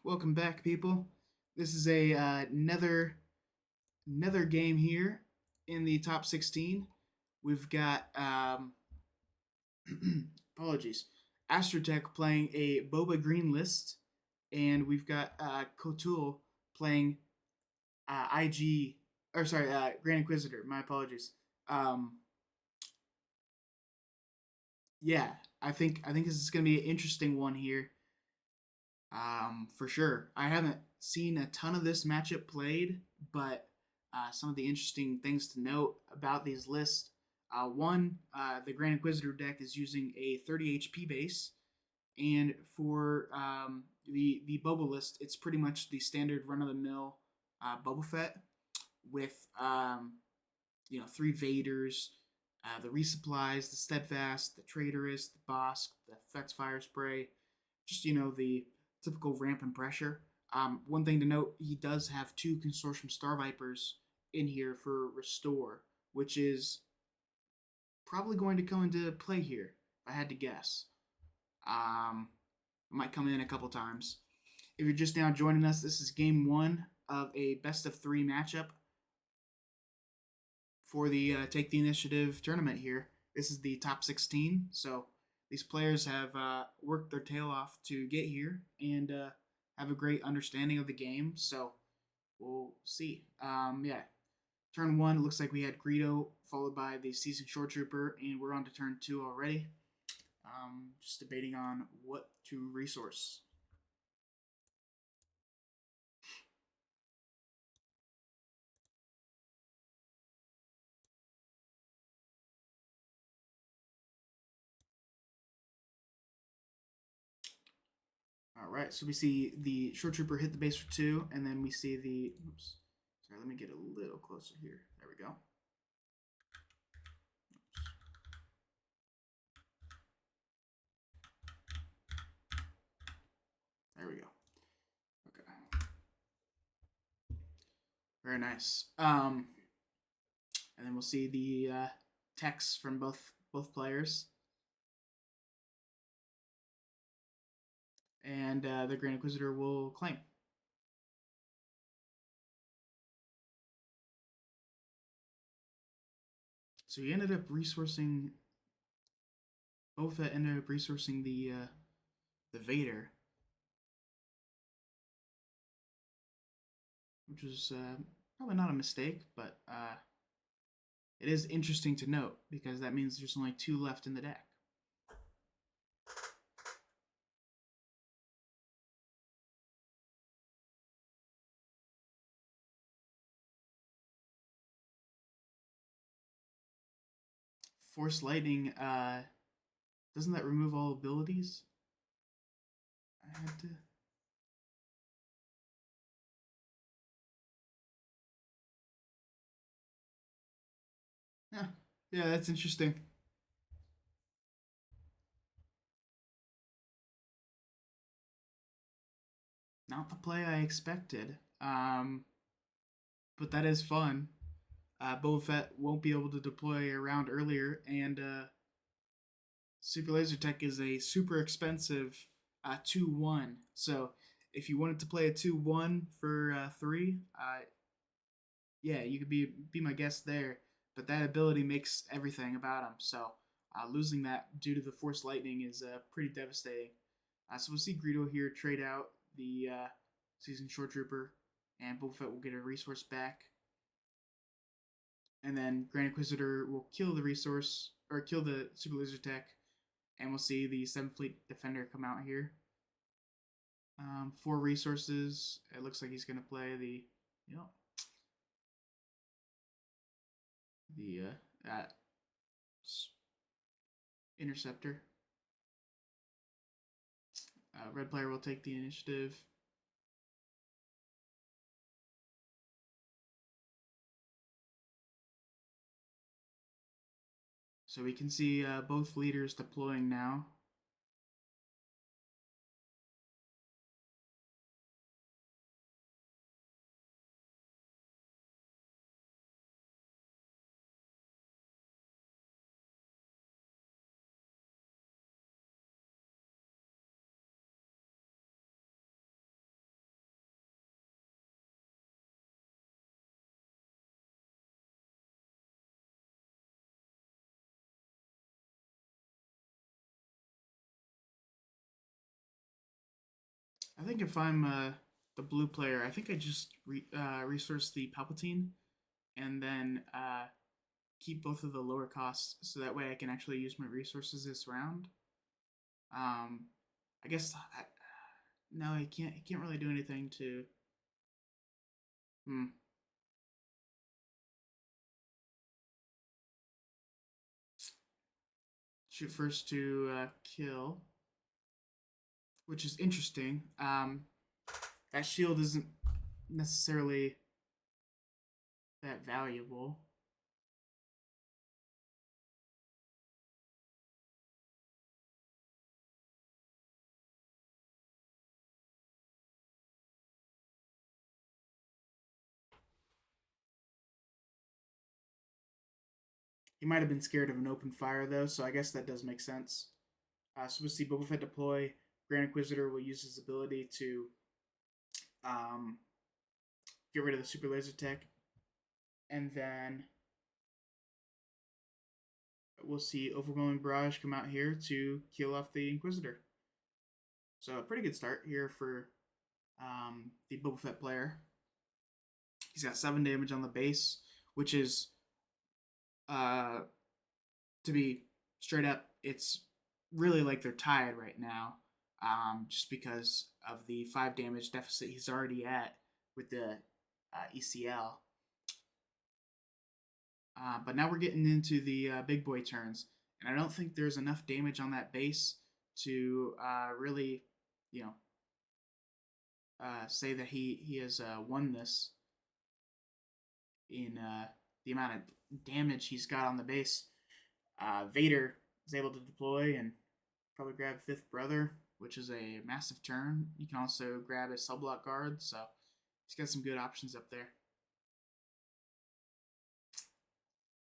Welcome back, people. This is a another game here in the top 16. We've got apologies, Astrotech playing a Boba green list, and we've got Kotul playing IG or sorry, Grand Inquisitor. My apologies. Um, yeah, I think this is gonna be an interesting one here. For sure. I haven't seen a ton of this matchup played, but some of the interesting things to note about these lists. The Grand Inquisitor deck is using a 30 HP base, and for the Boba list, it's pretty much the standard run of the mill Boba Fett with three Vaders, the resupplies, the Steadfast, the Traitorous, the Bosk, the Effects Fire Spray, just the typical ramp and pressure. One thing to note, he does have two Consortium Star Vipers in here for Restore, which is probably going to come into play here, if I had to guess. Might come in a couple times. If you're just now joining us, this is game one of a best of three matchup for the Take the Initiative tournament here. This is the top 16, so these players have worked their tail off to get here and have a great understanding of the game. So we'll see. Yeah, turn one looks like we had Greedo followed by the Seasoned Shore Trooper, and we're on to turn two already. Just debating on what to resource. All right, so we see the Shore Trooper hit the base for two, and then we see the. Oops. Sorry, let me get a little closer here. There we go. There we go. Okay. Very nice. And then we'll see the text from both players, and the Grand Inquisitor will claim. So he ended up resourcing. Boba Fett ended up resourcing the Vader, which was probably not a mistake, but it is interesting to note because that means there's only two left in the deck. Force Lightning, doesn't that remove all abilities? I had to. Yeah, that's interesting. Not the play I expected. But that is fun. Boba Fett won't be able to deploy around earlier, and Super Laser Tech is a super expensive 2-1. So if you wanted to play a 2-1 for 3, yeah, you could be my guest there. But that ability makes everything about him. So losing that due to the Force Lightning is pretty devastating. So we'll see Greedo here trade out the Seasoned Shore Trooper, and Boba Fett will get a resource back. And then Grand Inquisitor will kill the resource, or kill the Super Laser Tech, and we'll see the 7th Fleet Defender come out here. 4 resources. It looks like he's going to play the, the Interceptor. Red player will take the initiative. So we can see both leaders deploying now. think if I'm the blue player, I think I just resource the Palpatine and then keep both of the lower costs so that way I can actually use my resources this round. Um, I guess no, he can't. He can't really do anything to. Hmm. Shoot first to kill, which is interesting. That shield isn't necessarily that valuable. He might have been scared of an open fire though, so I guess that does make sense. So we'll see Boba Fett deploy. Grand Inquisitor will use his ability to um, get rid of the super laser tech, and then we'll see Overwhelming Barrage come out here to kill off the Inquisitor. So a pretty good start here for the Boba Fett player. He's got 7 damage on the base, which is, uh, to be straight up, it's really like they're tied right now, just because of the 5 damage deficit he's already at with the ECL. But now we're getting into the big boy turns, and I don't think there's enough damage on that base to really, you know, say that he has won this in the amount of damage he's got on the base. Vader is able to deploy and probably grab Fifth Brother, which is a massive turn. You can also grab a subblock guard, so he's got some good options up there.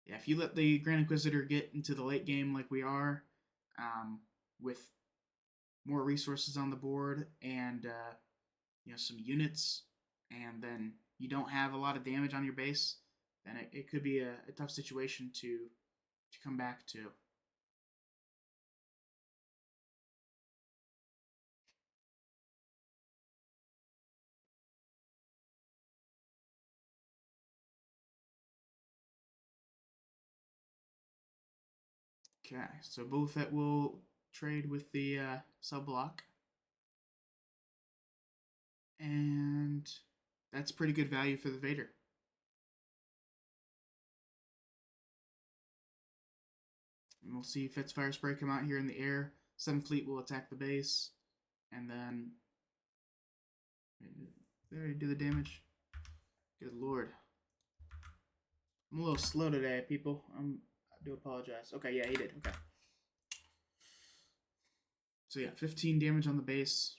Yeah, if you let the Grand Inquisitor get into the late game like we are, with more resources on the board and some units, and then you don't have a lot of damage on your base, then it could be a tough situation to come back to. Okay, so Boba Fett will trade with the sub block, and that's pretty good value for the Vader. And we'll see Fett's Fire Spray come out here in the air. 7th Fleet will attack the base, and then they already do the damage. Good lord. I'm a little slow today, people. I do apologize. Okay, yeah, he did. Okay. So yeah, 15 damage on the base.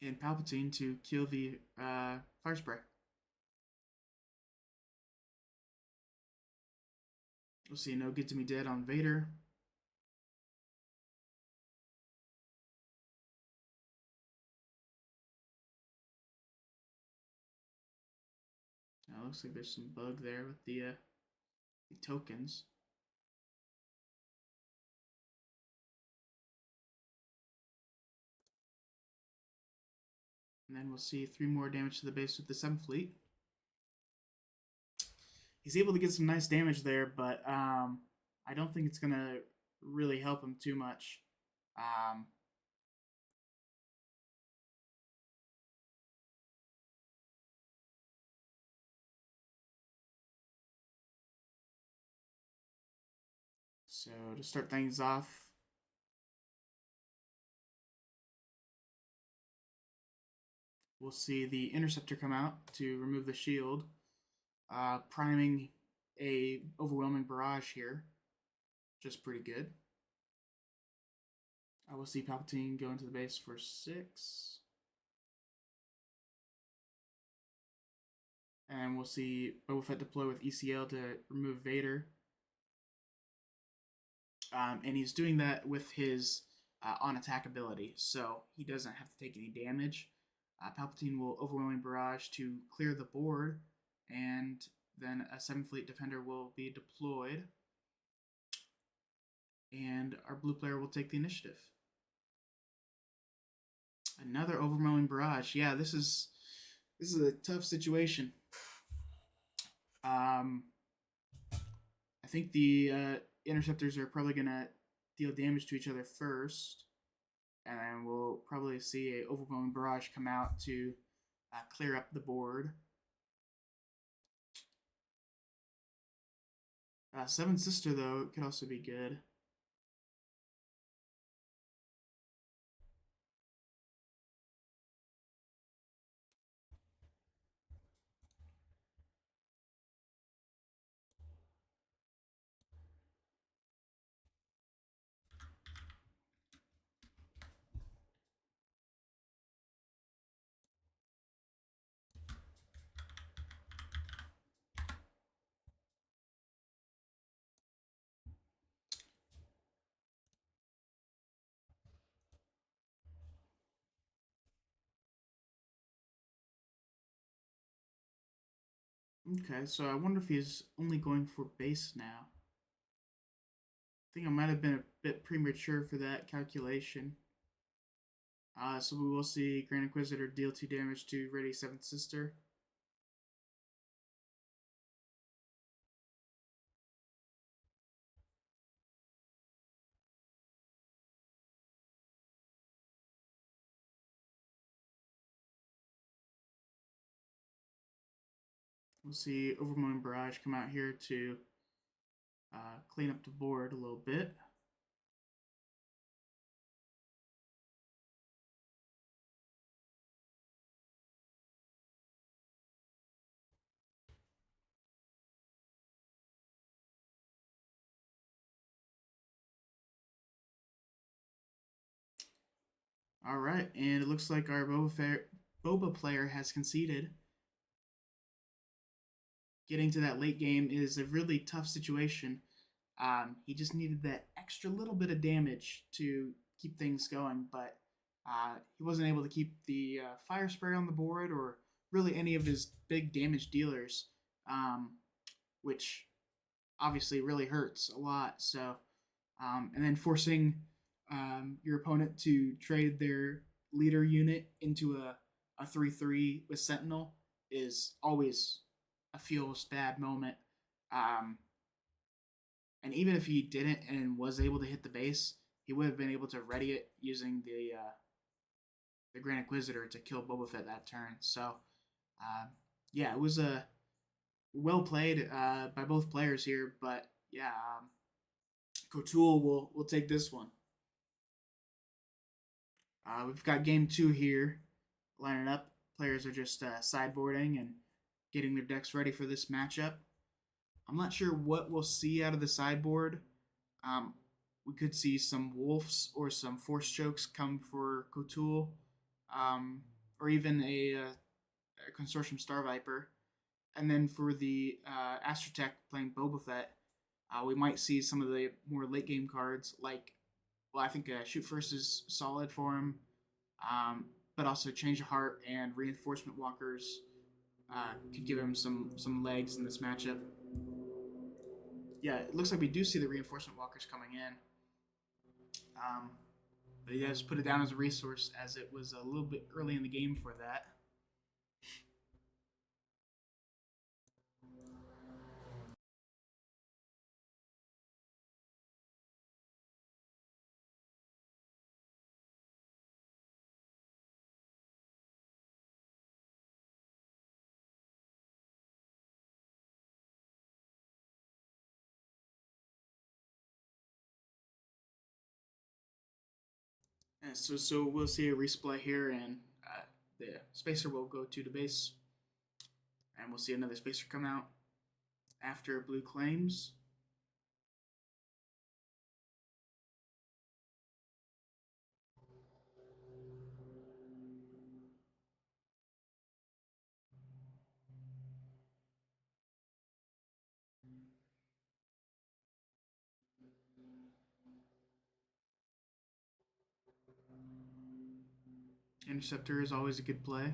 And Palpatine to kill the Fire Spray. We'll see no Get to Me Dead on Vader. Now looks like there's some bug there with the tokens. And then we'll see 3 more damage to the base with the 7th Fleet. He's able to get some nice damage there, but I don't think it's going to really help him too much. So to start things off, we'll see the Interceptor come out to remove the shield, priming a overwhelming barrage here, just pretty good. I will see Palpatine go into the base for 6. And we'll see Boba Fett deploy with ECL to remove Vader. And he's doing that with his on attack ability, so he doesn't have to take any damage. Palpatine will Overwhelming Barrage to clear the board, and then a 7th Fleet Defender will be deployed, and our blue player will take the initiative. Another Overwhelming Barrage. Yeah, this is a tough situation. I think the interceptors are probably gonna deal damage to each other first, and then we'll probably see a Overwhelming Barrage come out to clear up the board. Seven Sister, though, could also be good. Okay, so I wonder if he's only going for base now. I think I might have been a bit premature for that calculation. So we will see Grand Inquisitor deal 2 damage to ready 7th Sister. We'll see Overwhelming Barrage come out here to clean up the board a little bit. All right, and it looks like our Boba player has conceded. Getting to that late game is a really tough situation. He just needed that extra little bit of damage to keep things going, but he wasn't able to keep the fire spray on the board or really any of his big damage dealers, which obviously really hurts a lot. So, and then forcing your opponent to trade their leader unit into a 3-3 with Sentinel is always a feels bad moment. Um, and even if he didn't and was able to hit the base, he would have been able to ready it using the Grand Inquisitor to kill Boba Fett that turn. So, yeah, it was a well played by both players here. But yeah, Kotul will take this one. We've got game 2 here, lining up. Players are just sideboarding and getting their decks ready for this matchup. I'm not sure what we'll see out of the sideboard. We could see some wolves or some force chokes come for Kotul, or even a Consortium Star Viper. And then for the Astrotech playing Boba Fett, we might see some of the more late game cards like, well, I think Shoot First is solid for him, but also Change of Heart and Reinforcement Walkers could give him some legs in this matchup. Yeah, it looks like we do see the Reinforcement Walkers coming in. But he has put it down as a resource as it was a little bit early in the game for that. And so we'll see a resupply here, and the spacer will go to the base, and we'll see another spacer come out after blue claims. Interceptor is always a good play.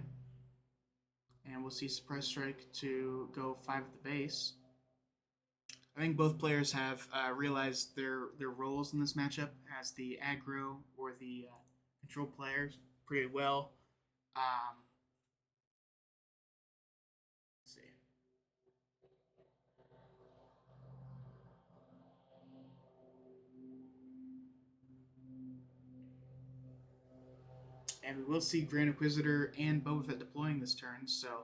And we'll see Surprise Strike to go 5 at the base. I think both players have realized their roles in this matchup as the aggro or the control players pretty well. Let's see. And we will see Grand Inquisitor and Boba Fett deploying this turn, so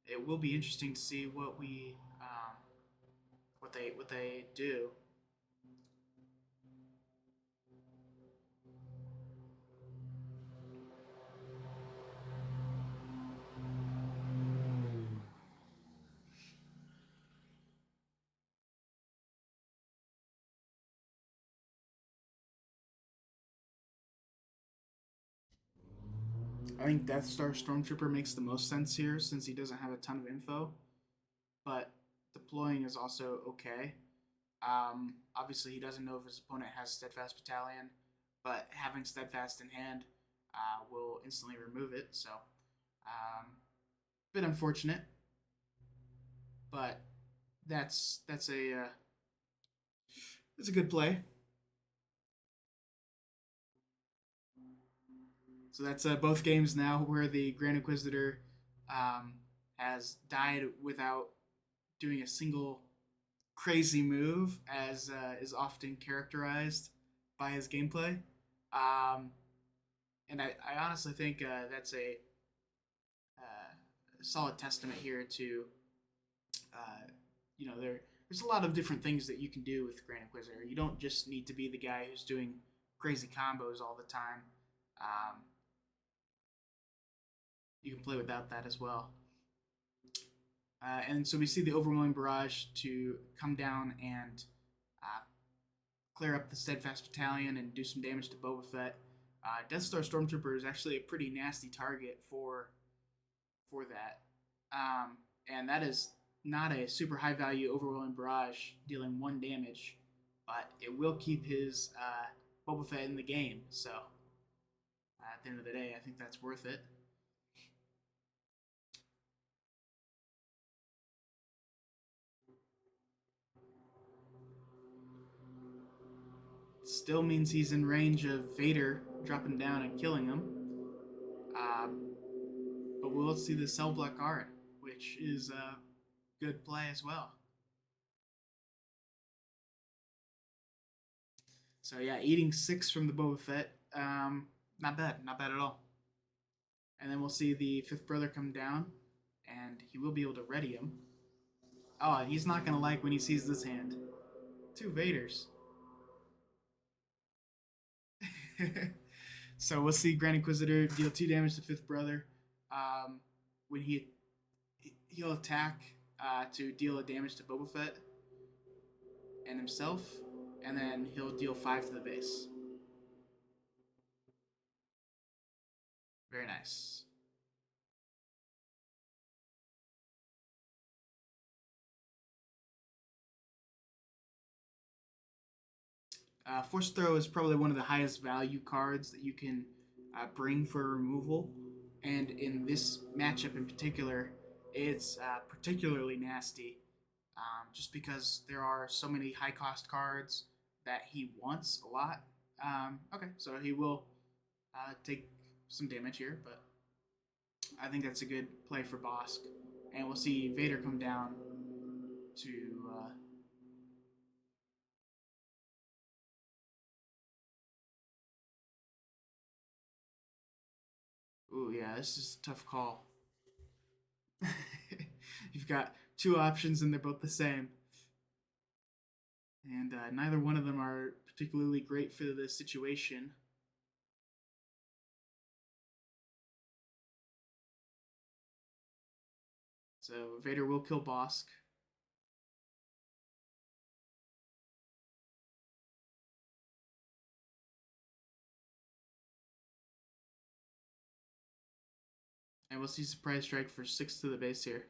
it will be interesting to see what they do. I think Death Star Stormtrooper makes the most sense here since he doesn't have a ton of info, but deploying is also okay. Obviously, he doesn't know if his opponent has Steadfast Battalion, but having Steadfast in hand will instantly remove it. So, a bit unfortunate, but that's a good play. So that's both games now where the Grand Inquisitor um, has died without doing a single crazy move, as is often characterized by his gameplay. Um, and I honestly think that's a solid testament here to, there's a lot of different things that you can do with Grand Inquisitor. You don't just need to be the guy who's doing crazy combos all the time. Um, you can play without that as well. And so we see the overwhelming barrage to come down and uh, clear up the Steadfast Battalion and do some damage to Boba Fett. Death Star Stormtrooper is actually a pretty nasty target for that, and that is not a super high value overwhelming barrage dealing 1 damage, but it will keep his Boba Fett in the game. So at the end of the day, I think that's worth it. Still means he's in range of Vader dropping down and killing him. Um, but we'll see the Cell Block Guard, which is a good play as well. So yeah, eating 6 from the Boba Fett, not bad, not bad at all. And then we'll see the fifth brother come down, and he will be able to ready him. Oh, he's not gonna like when he sees this hand. 2 Vaders. So we'll see Grand Inquisitor deal 2 damage to fifth brother. When he'll attack to deal a damage to Boba Fett and himself, and then he'll deal 5 to the base. Very nice. Force Throw is probably one of the highest value cards that you can bring for removal, and in this matchup in particular, it's particularly nasty, just because there are so many high cost cards that he wants a lot. Okay, so he will take some damage here, but I think that's a good play for Bosk, and we'll see Vader come down to. Ooh, yeah, this is a tough call. You've got 2 options, and they're both the same, and neither one of them are particularly great for this situation. So Vader will kill Bosk. And we'll see Surprise Strike for 6 to the base here.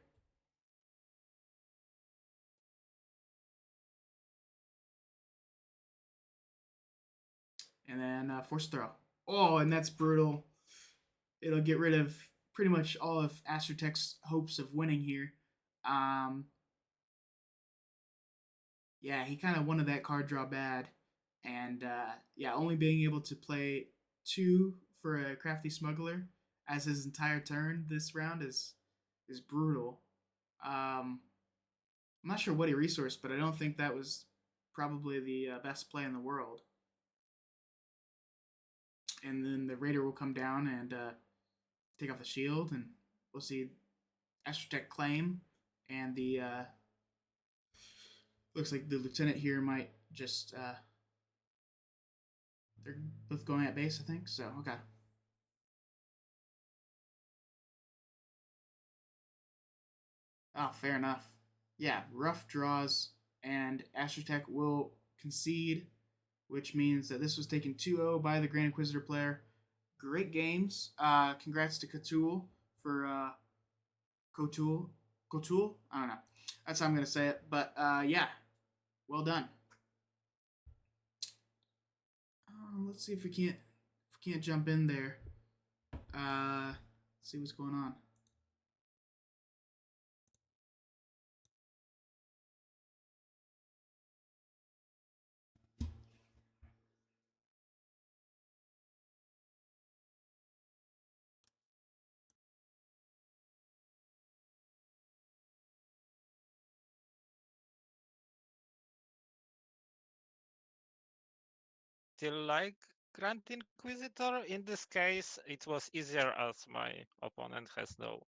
And then Force Throw. Oh, and that's brutal. it'll get rid of pretty much all of Astrotech's hopes of winning here. Um, yeah, he kind of wanted that card draw bad, and yeah, only being able to play two for a crafty smuggler as his entire turn this round is brutal. I'm not sure what he resourced, but I don't think that was probably the best play in the world. And then the Raider will come down and take off the shield, and we'll see Astrotech claim, and the looks like the lieutenant here might just they're both going at base, I think. So okay. Oh, fair enough. Yeah, rough draws, and Astrotech will concede, which means that this was taken 2-0 by the Grand Inquisitor player. Great games. Congrats to Kotul for Kotul. Kotul? I don't know. That's how I'm going to say it. But yeah, well done. Let's see if we can't jump in there. Let's see what's going on. Still like Grand Inquisitor. In this case, it was easier as my opponent has no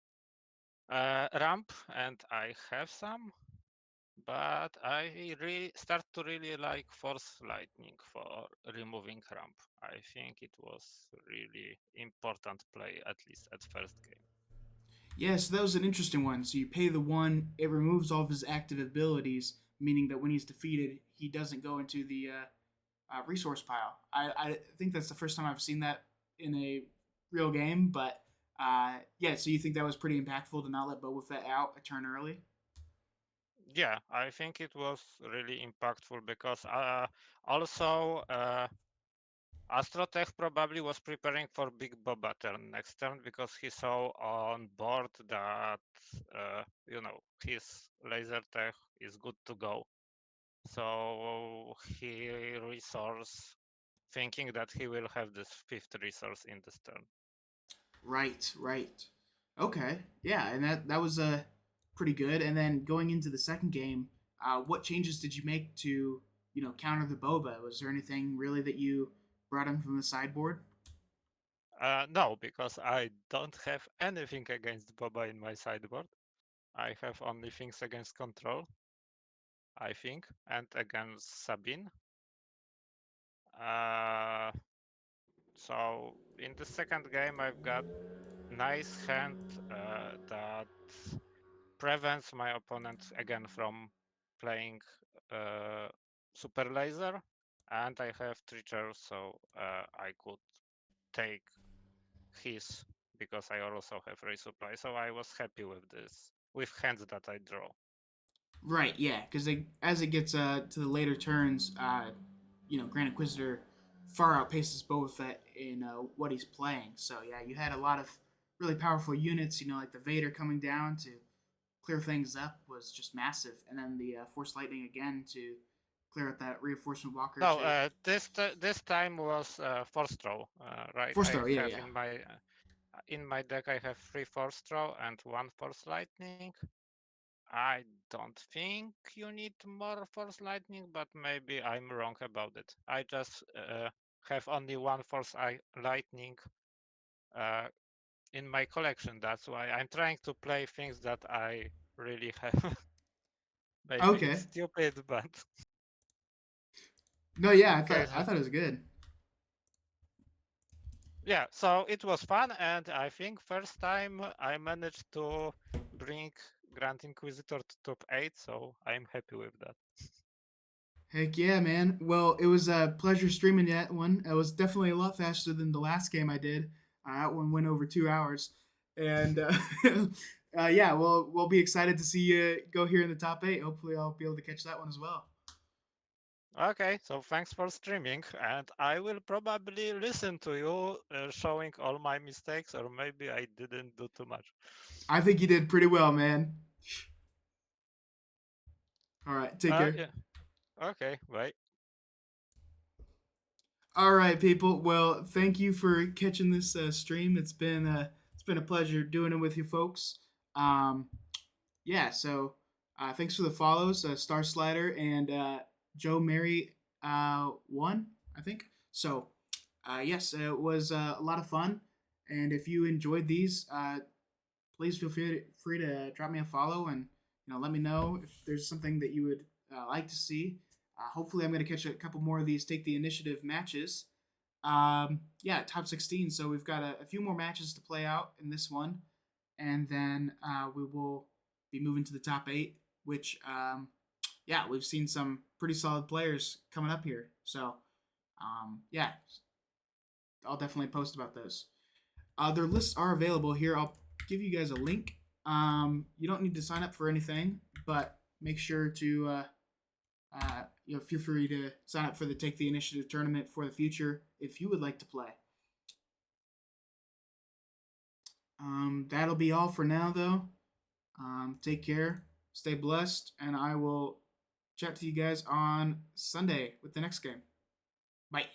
ramp and I have some, but I really start to really like Force Lightning for removing ramp. I think it was really important play, at least at first game. Yeah, so that was an interesting one. So you pay the one, it removes all of his active abilities, meaning that when he's defeated, he doesn't go into the resource pile. I think that's the first time I've seen that in a real game, but yeah, so you think that was pretty impactful to not let Boba Fett out a turn early? Yeah, I think it was really impactful because also Astrotech probably was preparing for Big Boba turn next turn because he saw on board that his laser tech is good to go. So he resource thinking that he will have this fifth resource in this turn. Right, right. Okay, yeah, and that was pretty good. And then going into the second game, what changes did you make to counter the Boba? Was there anything really that you brought him from the sideboard? No, because I don't have anything against Boba in my sideboard. I have only things against control, I think, and against Sabine. Uh, so in the second game, I've got nice hand that prevents my opponent again from playing uh, super laser, and I have Treacher, so I could take his because I also have resupply. So I was happy with this, with hands that I draw. Right, yeah, because as it gets to the later turns, Grand Inquisitor far outpaces Boba Fett in what he's playing. So yeah, you had a lot of really powerful units. Like the Vader coming down to clear things up was just massive, and then the Force Lightning again to clear out that reinforcement walker No, to this time was force throw, right? Force I Throw. Yeah, have yeah. in my deck I have 3 force throw and 1 force lightning. I don't think you need more force lightning, but maybe I'm wrong about it. I just have only 1 force lightning uh, in my collection. That's why I'm trying to play things that I really have. Maybe it's Okay. stupid, but No, yeah, I okay. thought I thought it was good. Yeah, so it was fun, and I think first time I managed to bring Grand Inquisitor to top 8, so I'm happy with that. Heck yeah, man. Well, it was a pleasure streaming that one. It was definitely a lot faster than the last game I did. That one went over 2 hours, and yeah, we'll be excited to see you go here in the top 8. Hopefully, I'll be able to catch that one as well. Okay, so thanks for streaming, and I will probably listen to you showing all my mistakes, or maybe I didn't do too much. I think you did pretty well, man. All right, take care. Yeah. Okay, bye. All right, people. Well, thank you for catching this stream. It's been a pleasure doing it with you folks. Um, yeah. So thanks for the follows, Star Slider and Joe Mary one, I think. So yes, it was a lot of fun. And if you enjoyed these, please feel free to drop me a follow and let me know if there's something that you would like to see. Hopefully, I'm going to catch a couple more of these take the initiative matches. Yeah, top 16. So we've got a few more matches to play out in this one, and then we will be moving to the top 8. Which, yeah, we've seen some pretty solid players coming up here. So, yeah, I'll definitely post about those. Their lists are available here. I'll give you guys a link. You don't need to sign up for anything, but make sure to feel free to sign up for the Take the Initiative tournament for the future if you would like to play. That'll be all for now, though. Take care, stay blessed, and I will chat to you guys on Sunday with the next game. Bye.